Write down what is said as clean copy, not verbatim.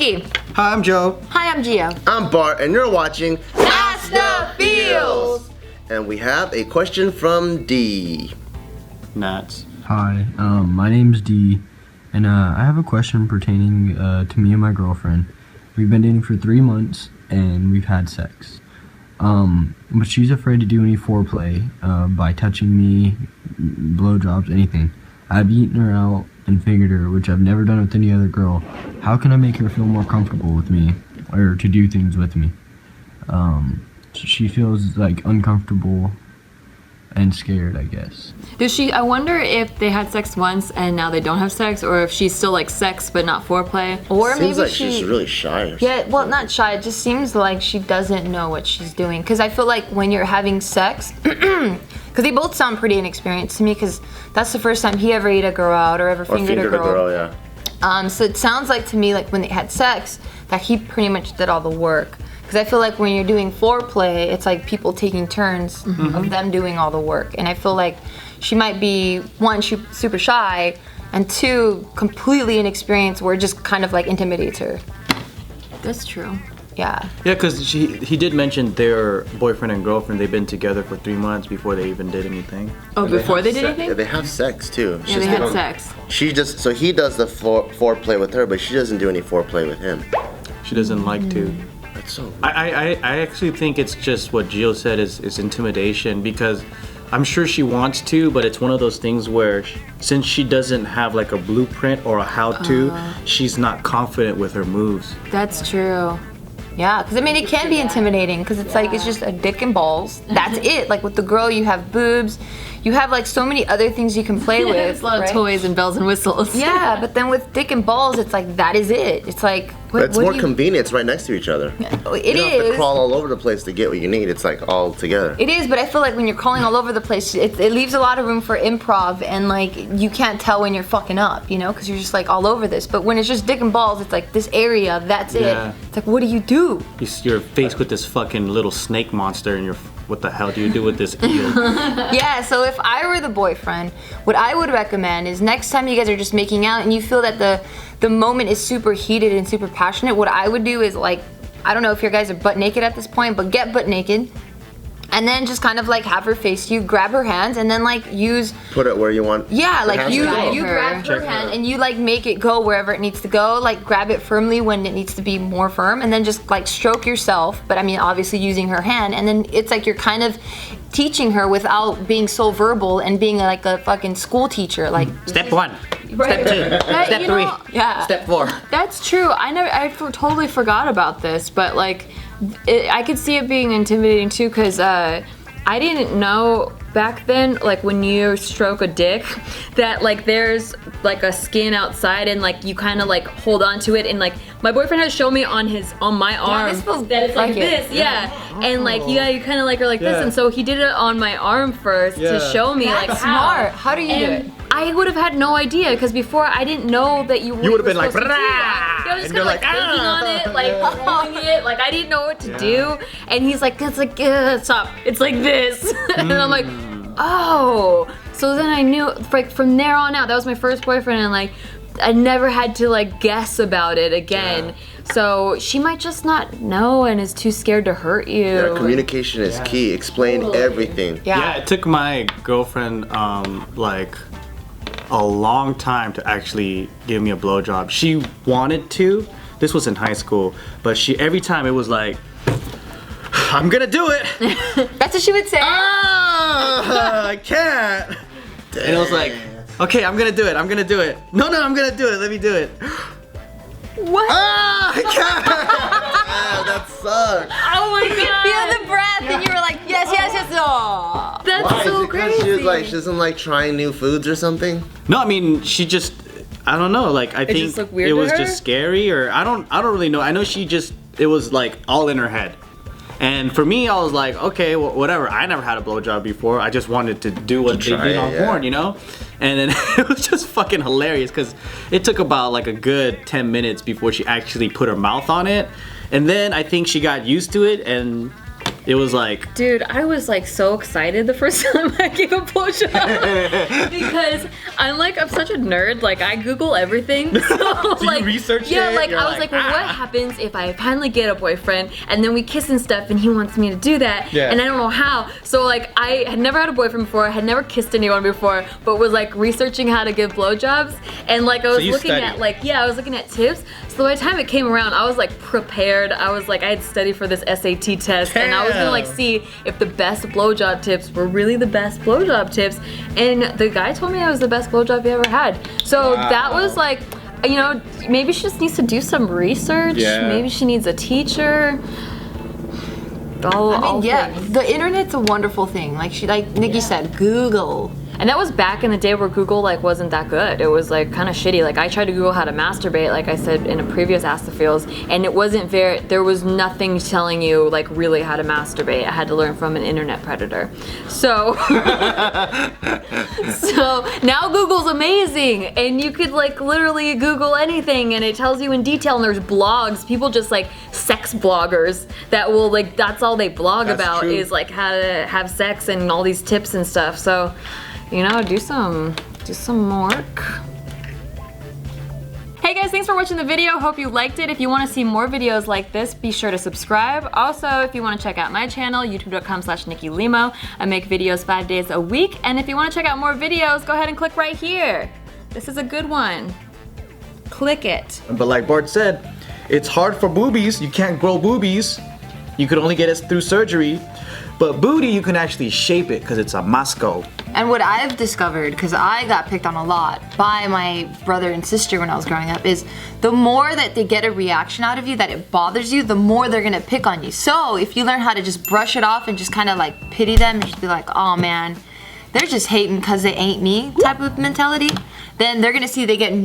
Nikki. Hi, I'm Joe. Hi, I'm Gia. I'm Bart, and you're watching AskTheFeels. And we have a question from D. Nats. Hi, my name's Dee, and I have a question pertaining to me and my girlfriend. We've been dating for 3 months, and we've had sex. But she's afraid to do any foreplay by touching me, blowjobs, anything. I've eaten her out and figured her, which I've never done with any other girl. How can I make her feel more comfortable with me, or to do things with me? She feels like uncomfortable and scared, I guess. I wonder if they had sex once and now they don't have sex, or if she's still like sex but not foreplay. Or Seems maybe like she's really shy or something. Yeah, well, not shy. It just seems like she doesn't know what she's doing. Because I feel like when you're having sex, because they both sound pretty inexperienced to me, because that's the first time he ever ate a girl out or ever fingered a girl. Yeah. So it sounds like to me like when they had sex that he pretty much did all the work. Because I feel like when you're doing foreplay, it's like people taking turns of them doing all the work. And I feel like she might be, one, super shy, and two, completely inexperienced where it just kind of like intimidates her. That's true. Yeah. Yeah, because he did mention their boyfriend and girlfriend, they've been together for 3 months before they even did anything. Oh, before they did anything? Yeah, they have sex too. Yeah, they had sex. So he does the foreplay with her, but she doesn't do any foreplay with him. She doesn't like to. That's so weird. I actually think it's just what Gio said is intimidation, because I'm sure she wants to, but it's one of those things where since she doesn't have like a blueprint or a how-to, she's not confident with her moves. That's true. Yeah, because I mean, it can be intimidating because it's like, it's just a dick and balls. That's it. Like with the girl, you have boobs. You have like so many other things you can play with. There's a lot of toys and bells and whistles. Yeah, but then with dick and balls, it's like, that is it. It's like, But it's more convenient. It's right next to each other. It You don't have to crawl all over the place to get what you need. It's like all together. It is, but I feel like when you're crawling all over the place, it leaves a lot of room for improv, and like you can't tell when you're fucking up, you know, because you're just like all over this. But when it's just dick and balls, it's like this area, that's it. It's like, what do you do? You're faced with this fucking little snake monster, and what the hell do you do with this eel? Yeah, so if I were the boyfriend, what I would recommend is next time you guys are just making out and you feel that the moment is super heated and super passionate, what I would do is like, I don't know if your guys are butt naked at this point, but get butt naked. And then just kind of like have her face you, grab her hands, and then like Put it where you want. Yeah, like you Drive her. grab her hand and you like make it go wherever it needs to go. Like grab it firmly when it needs to be more firm, and then just like stroke yourself. But I mean, obviously using her hand, and then it's like you're kind of teaching her without being so verbal and being like a fucking school teacher. Like Step 1. Right. Step 2. That, Step you 3. know, yeah. Step 4. That's true. Totally forgot about this, but like, I could see it being intimidating too, because I didn't know back then, like when you stroke a dick, that like there's like a skin outside and like you kind of like hold on to it, and like my boyfriend has shown me on my arm that it's like this, and like you kind of like are like this, and so he did it on my arm first to show me like smart. How do you do it? I would have had no idea, because before I didn't know that you would have been like, I was just kind of like thinking on it, like holding it, like I didn't know what to do. And he's like, it's like, stop, it's like this. And I'm like, oh. So then I knew, like from there on out, that was my first boyfriend, and like I never had to like guess about it again. So she might just not know and is too scared to hurt you. Yeah, communication is key. Explain everything. Yeah, it took my girlfriend like a long time to actually give me a blowjob. She wanted to. This was in high school, but every time it was like, I'm gonna do it. That's what she would say. I can't. Dang. And it was like, okay, I'm gonna do it. I'm gonna do it. No, I'm gonna do it. Let me do it. What? I can't. That sucks. Oh my god. Feel the breath, and you were like, yes. Oh. That's Why? so Is it 'cause crazy. she doesn't like trying new foods or something? No, I mean, she just, I don't know. Like I think just looked weird it to was her? just scary, or I don't really know. I know it was like all in her head. And for me, I was like, okay, well, whatever. I never had a blowjob before. I just wanted to do what they did on porn, you know? And then it was just fucking hilarious, because it took about like a good 10 minutes before she actually put her mouth on it. And then I think she got used to it, and it was like, Dude, I was like so excited the first time I gave a blowjob because I'm such a nerd. Like I Google everything. So, you researched yeah, it? like You're I was like, like, well, what happens if I finally get a boyfriend and then we kiss and stuff and he wants me to do that Yeah. and I don't know how. So like I had never had a boyfriend before, I had never kissed anyone before, but was like researching how to give blowjobs and like I was you looking studied. at I was looking at tips. So by the time it came around, I was like prepared. I was like I had studied for this SAT test and I was gonna like see if the best blowjob tips were really the best blowjob tips, and the guy told me I was the best blowjob he ever had. So that was like, you know, maybe she just needs to do some research. Yeah. Maybe she needs a teacher. The internet's a wonderful thing. Like Nikki said, Google. And that was back in the day where Google like wasn't that good. It was like kind of shitty. Like I tried to Google how to masturbate, like I said in a previous AskTheFeels, and it wasn't there was nothing telling you like really how to masturbate. I had to learn from an internet predator. So so now Google's amazing, and you could like literally Google anything and it tells you in detail, and there's blogs, people just like sex bloggers that will like, that's all they blog That's about true. is like how to have sex and all these tips and stuff. So you know, do some work. Hey guys, thanks for watching the video. Hope you liked it. If you want to see more videos like this, be sure to subscribe. Also, if you want to check out my channel, youtube.com/Nikki Limo. I make videos 5 days a week. And if you want to check out more videos, go ahead and click right here. This is a good one. Click it. but like Bart said, it's hard for boobies. You can't grow boobies. You could only get it through surgery. But booty, you can actually shape it because it's a Moscow. And what I've discovered, because I got picked on a lot by my brother and sister when I was growing up, is the more that they get a reaction out of you, that it bothers you, the more they're gonna pick on you. So if you learn how to just brush it off and just kind of like pity them and just be like, oh man, they're just hating because they ain't me type of mentality, then they're gonna see they get